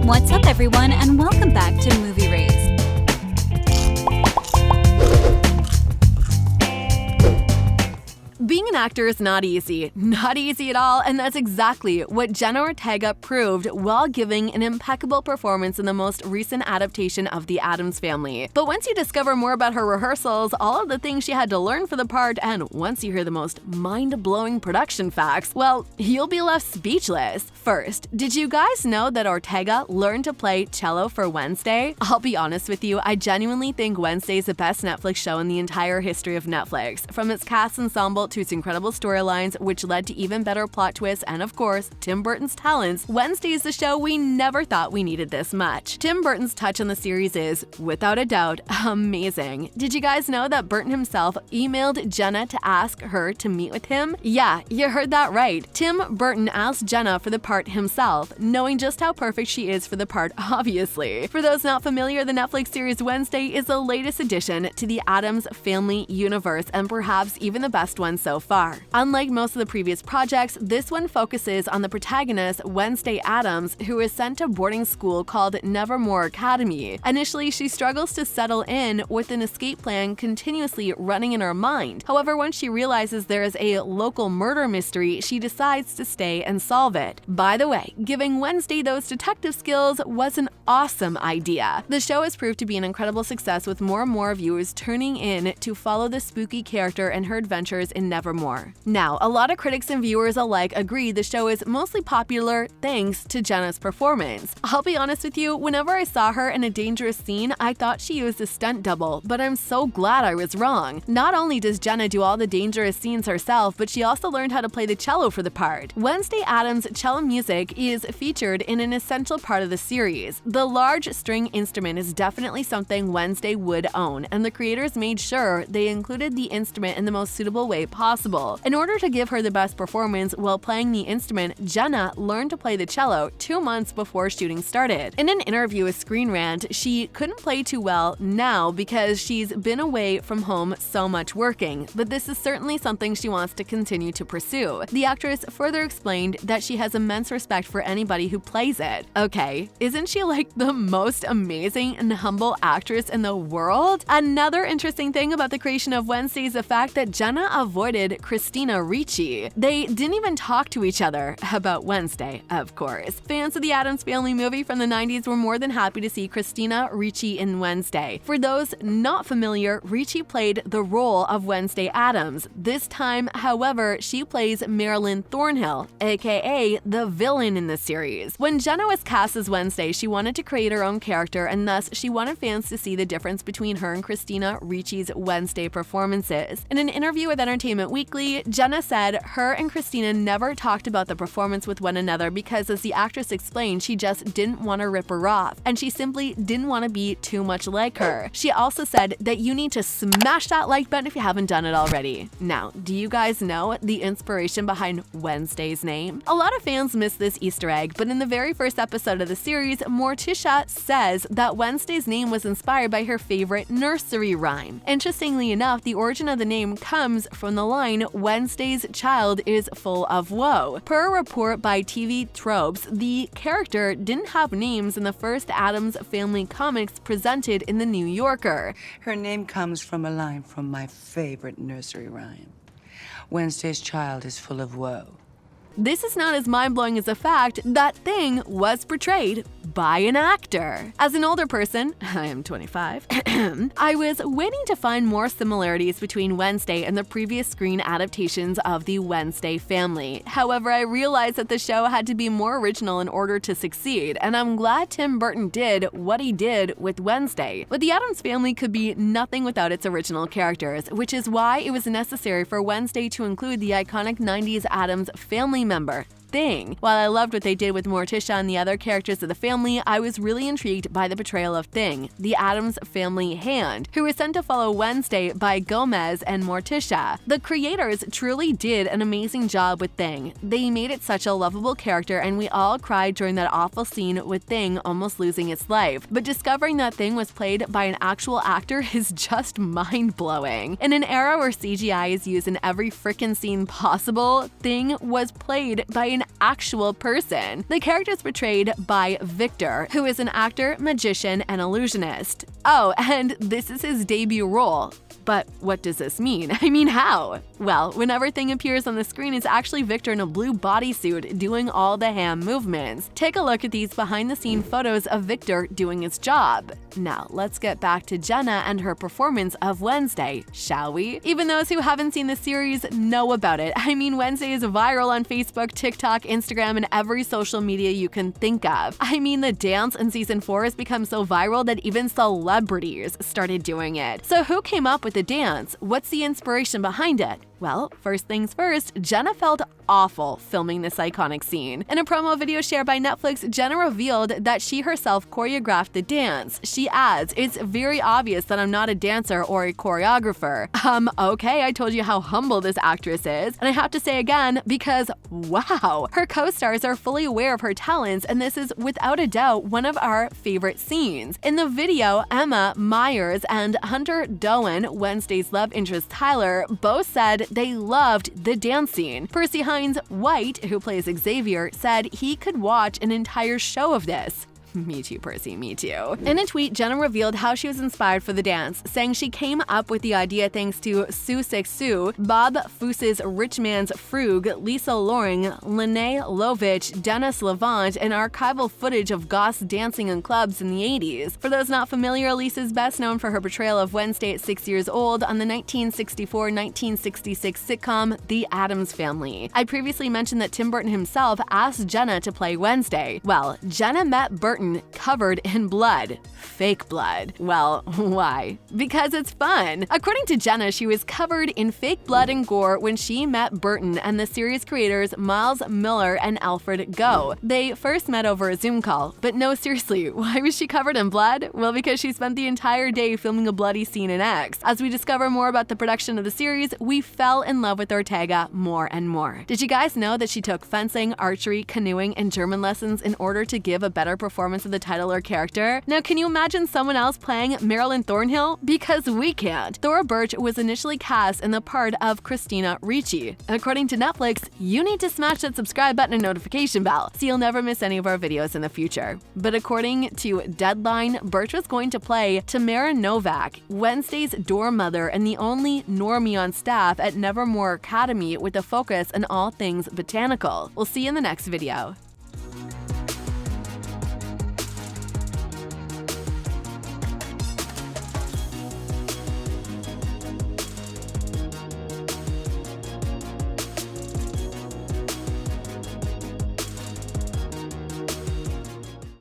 What's up, everyone, and welcome back to Movie Raised. Being an actor is not easy at all, and that's exactly what Jenna Ortega proved while giving an impeccable performance in the most recent adaptation of The Addams Family. But once you discover more about her rehearsals, all of the things she had to learn for the part, and once you hear the most mind-blowing production facts, well, you'll be left speechless. First, did you guys know that Ortega learned to play cello for Wednesday? I'll be honest with you, I genuinely think Wednesday is the best Netflix show in the entire history of Netflix. From its cast ensemble to its incredible storylines, which led to even better plot twists, and of course, Tim Burton's talents, Wednesday is the show we never thought we needed this much. Tim Burton's touch on the series is, without a doubt, amazing. Did you guys know that Burton himself emailed Jenna to ask her to meet with him? Yeah, you heard that right. Tim Burton asked Jenna for the part himself, knowing just how perfect she is for the part, obviously. For those not familiar, the Netflix series Wednesday is the latest addition to the Addams Family universe, and perhaps even the best one so far. Unlike most of the previous projects, this one focuses on the protagonist, Wednesday Addams, who is sent to boarding school called Nevermore Academy. Initially, she struggles to settle in with an escape plan continuously running in her mind. However, once she realizes there is a local murder mystery, she decides to stay and solve it. By the way, giving Wednesday those detective skills was an awesome idea. The show has proved to be an incredible success, with more and more viewers turning in to follow the spooky character and her adventures in Nevermore. Now, a lot of critics and viewers alike agree the show is mostly popular thanks to Jenna's performance. I'll be honest with you, whenever I saw her in a dangerous scene, I thought she used a stunt double, but I'm so glad I was wrong. Not only does Jenna do all the dangerous scenes herself, but she also learned how to play the cello for the part. Wednesday Addams' cello music is featured in an essential part of the series. The large string instrument is definitely something Wednesday would own, and the creators made sure they included the instrument in the most suitable way possible. In order to give her the best performance while playing the instrument, Jenna learned to play the cello 2 months before shooting started. In an interview with Screen Rant, she couldn't play too well now because she's been away from home so much working, but this is certainly something she wants to continue to pursue. The actress further explained that she has immense respect for anybody who plays it. Okay, isn't she like the most amazing and humble actress in the world? Another interesting thing about the creation of Wednesday is the fact that Jenna avoided Christina Ricci. They didn't even talk to each other about Wednesday, of course. Fans of the Addams Family movie from the 90s were more than happy to see Christina Ricci in Wednesday. For those not familiar, Ricci played the role of Wednesday Addams. This time, however, she plays Marilyn Thornhill, aka the villain in the series. When Jenna was cast as Wednesday, she wanted to create her own character, and thus she wanted fans to see the difference between her and Christina Ricci's Wednesday performances. In an interview with Entertainment Weekly, Jenna said her and Christina never talked about the performance with one another because, as the actress explained, she just didn't want to rip her off, and she simply didn't want to be too much like her. She also said that you need to smash that like button if you haven't done it already. Now, do you guys know the inspiration behind Wednesday's name? A lot of fans miss this Easter egg, but in the very first episode of the series, Morticia says that Wednesday's name was inspired by her favorite nursery rhyme. Interestingly enough, the origin of the name comes from the line, "Wednesday's child is full of woe." Per a report by TV Tropes, the character didn't have names in the first Addams Family comics presented in The New Yorker. Her name comes from a line from my favorite nursery rhyme. Wednesday's child is full of woe. This is not as mind-blowing as the fact that Thing was portrayed by an actor. As an older person, I am 25, I was waiting to find more similarities between Wednesday and the previous screen adaptations of the Wednesday Family. However, I realized that the show had to be more original in order to succeed, and I'm glad Tim Burton did what he did with Wednesday. But the Addams Family could be nothing without its original characters, which is why it was necessary for Wednesday to include the iconic 90s Addams Family member, Thing. While I loved what they did with Morticia and the other characters of the family, I was really intrigued by the portrayal of Thing, the Addams Family hand, who was sent to follow Wednesday by Gomez and Morticia. The creators truly did an amazing job with Thing. They made it such a lovable character, and we all cried during that awful scene with Thing almost losing its life. But discovering that Thing was played by an actual actor is just mind-blowing. In an era where CGI is used in every frickin' scene possible, Thing was played by an an actual person. The character is portrayed by Victor, who is an actor, magician, and illusionist. Oh, and this is his debut role. But what does this mean? I mean, how? Well, whenever Thing appears on the screen, it's actually Victor in a blue bodysuit doing all the hand movements. Take a look at these behind-the-scene photos of Victor doing his job. Now, let's get back to Jenna and her performance of Wednesday, shall we? Even those who haven't seen the series know about it. I mean, Wednesday is viral on Facebook, TikTok, Instagram, and every social media you can think of. I mean, the dance in season 4 has become so viral that even celebrities started doing it. So who came up with the dance? What's the inspiration behind it? Well, first things first, Jenna felt awful filming this iconic scene. In a promo video shared by Netflix, Jenna revealed that she herself choreographed the dance. She adds, "It's very obvious that I'm not a dancer or a choreographer." Okay, I told you how humble this actress is, and I have to say again, because wow, her co-stars are fully aware of her talents, and this is without a doubt one of our favorite scenes. In the video, Emma Myers and Hunter Doan, Wednesday's love interest Tyler, both said they loved the dance scene. Percy Hines White, who plays Xavier, said he could watch an entire show of this. Me too, Percy, me too. In a tweet, Jenna revealed how she was inspired for the dance, saying she came up with the idea thanks to Sue Six Sue, Bob Foose's Rich Man's Frug, Lisa Loring, Lene Lovich, Dennis Levant, and archival footage of Gough's dancing in clubs in the 80s. For those not familiar, Lisa is best known for her portrayal of Wednesday at 6 years old on the 1964-1966 sitcom The Addams Family. I previously mentioned that Tim Burton himself asked Jenna to play Wednesday. Well, Jenna met Burton covered in blood. Fake blood. Well, why? Because it's fun. According to Jenna, she was covered in fake blood and gore when she met Burton and the series creators Miles Millar and Alfred Gough. They first met over a Zoom call. But no, seriously, why was she covered in blood? Well, because she spent the entire day filming a bloody scene in X. As we discover more about the production of the series, we fell in love with Ortega more and more. Did you guys know that she took fencing, archery, canoeing, and German lessons in order to give a better performance of the titular character? Now, can you imagine someone else playing Marilyn Thornhill? Because we can't. Thora Birch was initially cast in the part of Christina Ricci. According to Netflix, you need to smash that subscribe button and notification bell so you'll never miss any of our videos in the future. But according to Deadline, Birch was going to play Tamara Novak, Wednesday's dorm mother and the only normie on staff at Nevermore Academy with a focus on all things botanical. We'll see you in the next video.